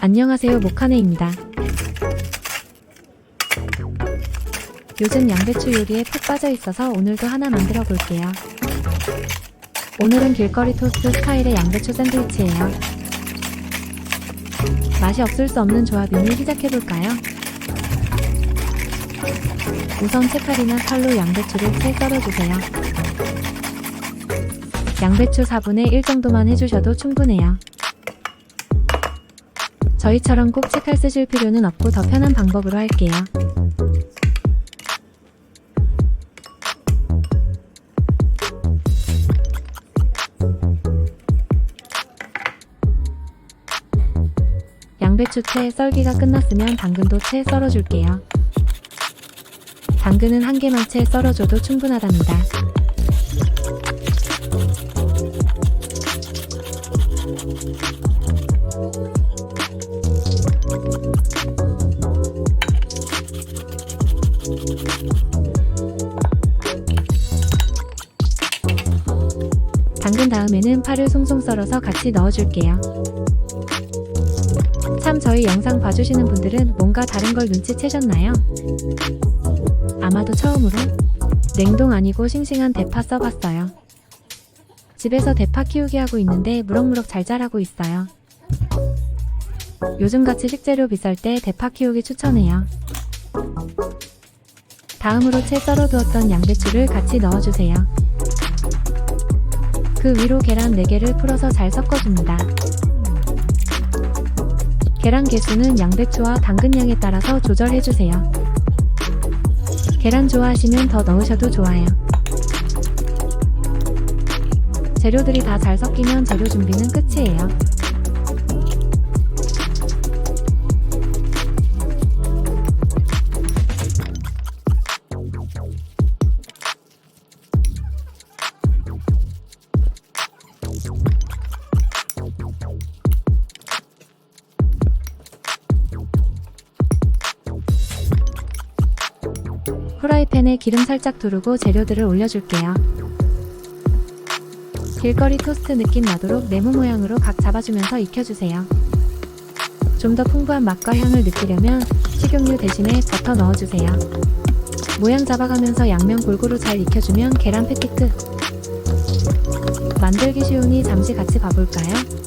안녕하세요, 모카네입니다. 요즘 양배추 요리에 푹 빠져 있어서 오늘도 하나 만들어 볼게요. 오늘은 길거리 토스트 스타일의 양배추 샌드위치예요. 맛이 없을 수 없는 조합이니 시작해볼까요? 우선 채칼이나 칼로 양배추를 채 썰어주세요. 양배추 4분의 1 정도만 해주셔도 충분해요. 저희처럼 꼭 채칼 쓰실 필요는 없고 더 편한 방법으로 할게요. 양배추 채 썰기가 끝났으면 당근도 채 썰어줄게요. 당근은 한 개만 채 썰어줘도 충분하답니다. 당근 다음에는 파를 송송 썰어서 같이 넣어줄게요. 참 저희 영상 봐주시는 분들은 뭔가 다른 걸 눈치채셨나요? 아마도 처음으로 냉동 아니고 싱싱한 대파 써봤어요. 집에서 대파 키우기 하고 있는데 무럭무럭 잘 자라고 있어요. 요즘같이 식재료 비쌀 때 대파 키우기 추천해요. 다음으로 채 썰어두었던 양배추를 같이 넣어주세요. 그 위로 계란 4개를 풀어서 잘 섞어줍니다. 계란 개수는 양배추와 당근 양에 따라서 조절해주세요. 계란 좋아하시면 더 넣으셔도 좋아요. 재료들이 다 잘 섞이면 재료 준비는 끝이에요. 프라이팬에 기름 살짝 두르고 재료들을 올려줄게요. 길거리 토스트 느낌 나도록 네모 모양으로 각 잡아주면서 익혀주세요. 좀 더 풍부한 맛과 향을 느끼려면 식용유 대신에 버터 넣어주세요. 모양 잡아가면서 양면 골고루 잘 익혀주면 계란 패티 끝! 만들기 쉬우니 잠시 같이 봐볼까요?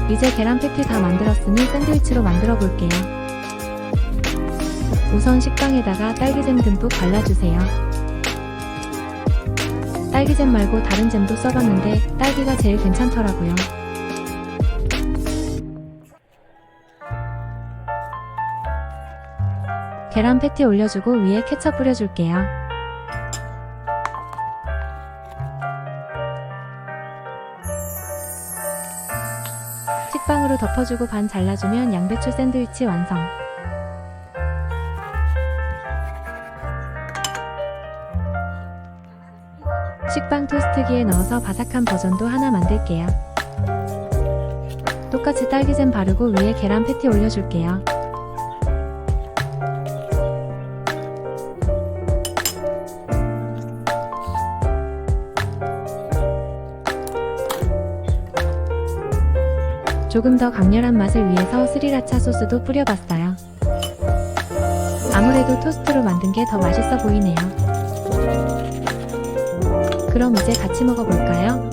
이제 계란 패티 다 만들었으니 샌드위치로 만들어 볼게요. 우선 식빵에다가 딸기잼 듬뿍 발라주세요. 딸기잼 말고 다른 잼도 써봤는데 딸기가 제일 괜찮더라고요. 계란 패티 올려주고 위에 케첩 뿌려줄게요. 식빵으로 덮어주고 반 잘라주면 양배추 샌드위치 완성. 식빵 토스트기에 넣어서 바삭한 버전도 하나 만들게요. 똑같이 딸기잼 바르고 위에 계란 패티 올려줄게요. 조금 더 강렬한 맛을 위해서 스리라차 소스도 뿌려봤어요. 아무래도 토스트로 만든 게 더 맛있어 보이네요. 그럼 이제 같이 먹어볼까요?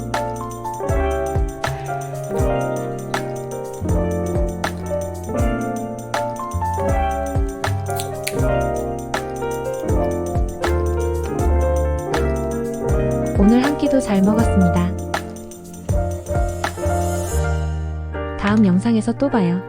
오늘 한 끼도 잘 먹었습니다. 다음 영상에서 또 봐요.